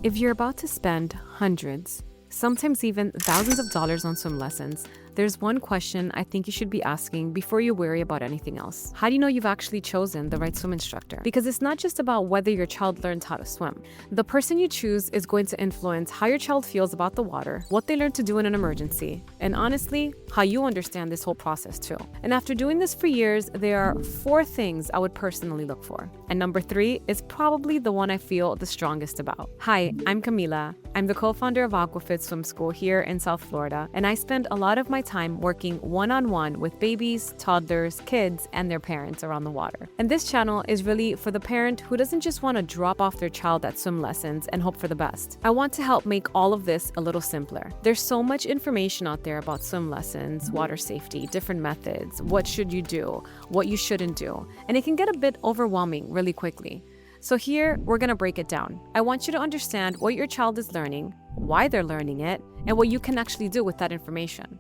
If you're about to spend hundreds, sometimes even thousands of dollars on swim lessons, there's one question I think you should be asking before you worry about anything else. How do you know you've actually chosen the right swim instructor? Because it's not just about whether your child learns how to swim. The person you choose is going to influence how your child feels about the water, what they learn to do in an emergency, and honestly, how you understand this whole process too. And after doing this for years, there are 4 things I would personally look for. And number 3 is probably the one I feel the strongest about. Hi, I'm Camila. I'm the co-founder of Aqua Swim School here in South Florida, and I spend a lot of my time working one-on-one with babies, toddlers, kids, and their parents around the water. And this channel is really for the parent who doesn't just want to drop off their child at swim lessons and hope for the best. I want to help make all of this a little simpler. There's so much information out there about swim lessons, water safety, different methods, what should you do, what you shouldn't do, and it can get a bit overwhelming really quickly. So here, we're gonna break it down. I want you to understand what your child is learning, why they're learning it, and what you can actually do with that information.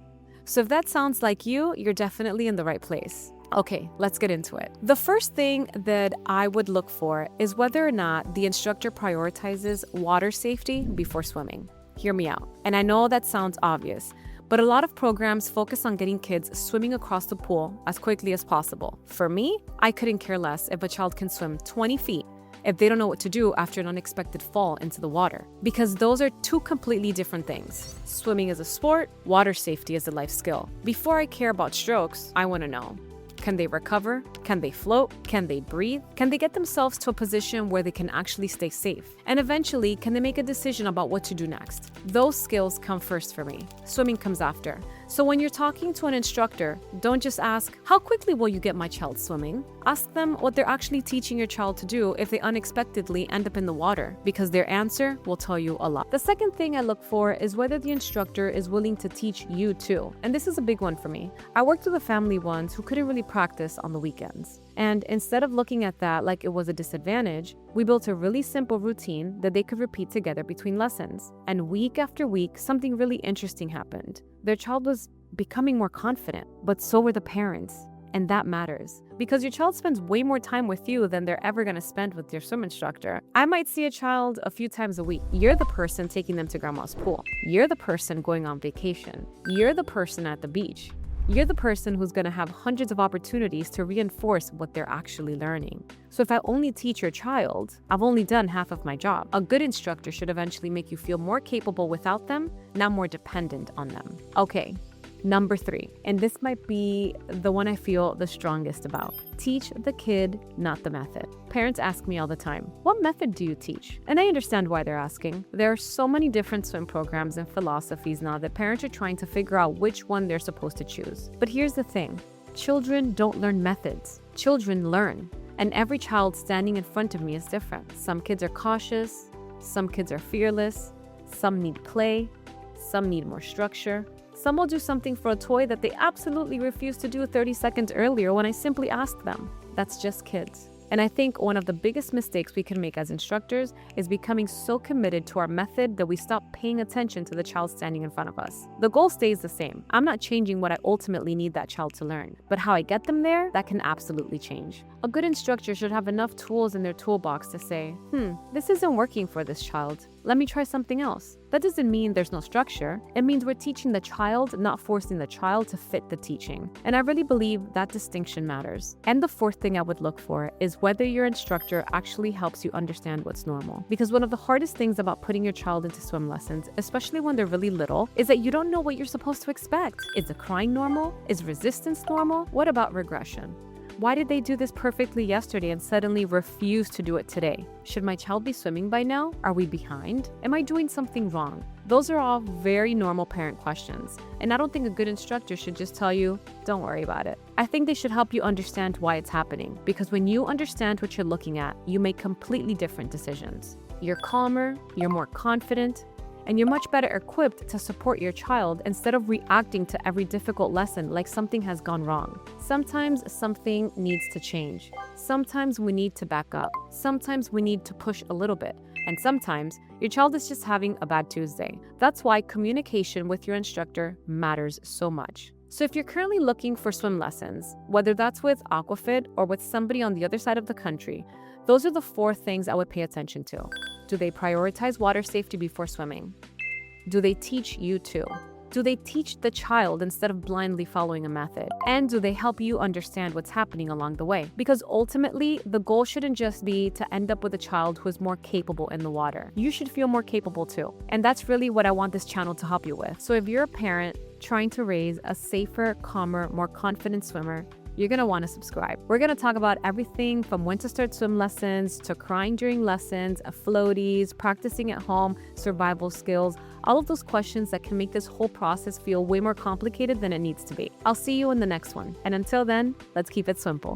So if that sounds like you, you're definitely in the right place. Okay, let's get into it. The first thing that I would look for is whether or not the instructor prioritizes water safety before swimming. Hear me out. And I know that sounds obvious, but a lot of programs focus on getting kids swimming across the pool as quickly as possible. For me, I couldn't care less if a child can swim 20 feet if they don't know what to do after an unexpected fall into the water. Because those are 2 completely different things. Swimming is a sport, water safety is a life skill. Before I care about strokes, I want to know, can they recover? Can they float? Can they breathe? Can they get themselves to a position where they can actually stay safe? And eventually, can they make a decision about what to do next? Those skills come first for me. Swimming comes after. So when you're talking to an instructor, don't just ask, how quickly will you get my child swimming? Ask them what they're actually teaching your child to do if they unexpectedly end up in the water, because their answer will tell you a lot. The second thing I look for is whether the instructor is willing to teach you too. And this is a big one for me. I worked with a family once who couldn't really practice on the weekends. And instead of looking at that like it was a disadvantage, we built a really simple routine that they could repeat together between lessons. And week after week, something really interesting happened. Their child was becoming more confident, but so were the parents. And that matters, because your child spends way more time with you than they're ever going to spend with your swim instructor. I might see a child a few times a week. You're the person taking them to grandma's pool. You're the person going on vacation. You're the person at the beach. You're the person who's going to have hundreds of opportunities to reinforce what they're actually learning. So if I only teach your child, I've only done half of my job. A good instructor should eventually make you feel more capable without them, not more dependent on them. Okay. Number 3, and this might be the one I feel the strongest about. Teach the kid, not the method. Parents ask me all the time, what method do you teach? And I understand why they're asking. There are so many different swim programs and philosophies now that parents are trying to figure out which one they're supposed to choose. But here's the thing, children don't learn methods. Children learn. And every child standing in front of me is different. Some kids are cautious, some kids are fearless, some need play, some need more structure. Some will do something for a toy that they absolutely refuse to do 30 seconds earlier when I simply asked them. That's just kids. And I think one of the biggest mistakes we can make as instructors is becoming so committed to our method that we stop paying attention to the child standing in front of us. The goal stays the same. I'm not changing what I ultimately need that child to learn, but how I get them there, that can absolutely change. A good instructor should have enough tools in their toolbox to say, this isn't working for this child. Let me try something else. That doesn't mean there's no structure. It means we're teaching the child, not forcing the child to fit the teaching. And I really believe that distinction matters. And the 4th thing I would look for is whether your instructor actually helps you understand what's normal. Because one of the hardest things about putting your child into swim lessons, especially when they're really little, is that you don't know what you're supposed to expect. Is the crying normal? Is resistance normal? What about regression? Why did they do this perfectly yesterday and suddenly refuse to do it today? Should my child be swimming by now? Are we behind? Am I doing something wrong? Those are all very normal parent questions. And I don't think a good instructor should just tell you, don't worry about it. I think they should help you understand why it's happening. Because when you understand what you're looking at, you make completely different decisions. You're calmer, you're more confident, and you're much better equipped to support your child instead of reacting to every difficult lesson like something has gone wrong. Sometimes something needs to change. Sometimes we need to back up. Sometimes we need to push a little bit. And sometimes your child is just having a bad Tuesday. That's why communication with your instructor matters so much. So if you're currently looking for swim lessons, whether that's with Aquafit or with somebody on the other side of the country, those are the 4 things I would pay attention to. Do they prioritize water safety before swimming? Do they teach you to? Do they teach the child instead of blindly following a method? And do they help you understand what's happening along the way? Because ultimately, the goal shouldn't just be to end up with a child who is more capable in the water. You should feel more capable too. And that's really what I want this channel to help you with. So if you're a parent trying to raise a safer, calmer, more confident swimmer, you're gonna wanna subscribe. We're gonna talk about everything from when to start swim lessons, to crying during lessons, floaties, practicing at home, survival skills, all of those questions that can make this whole process feel way more complicated than it needs to be. I'll see you in the next one. And until then, let's keep it simple.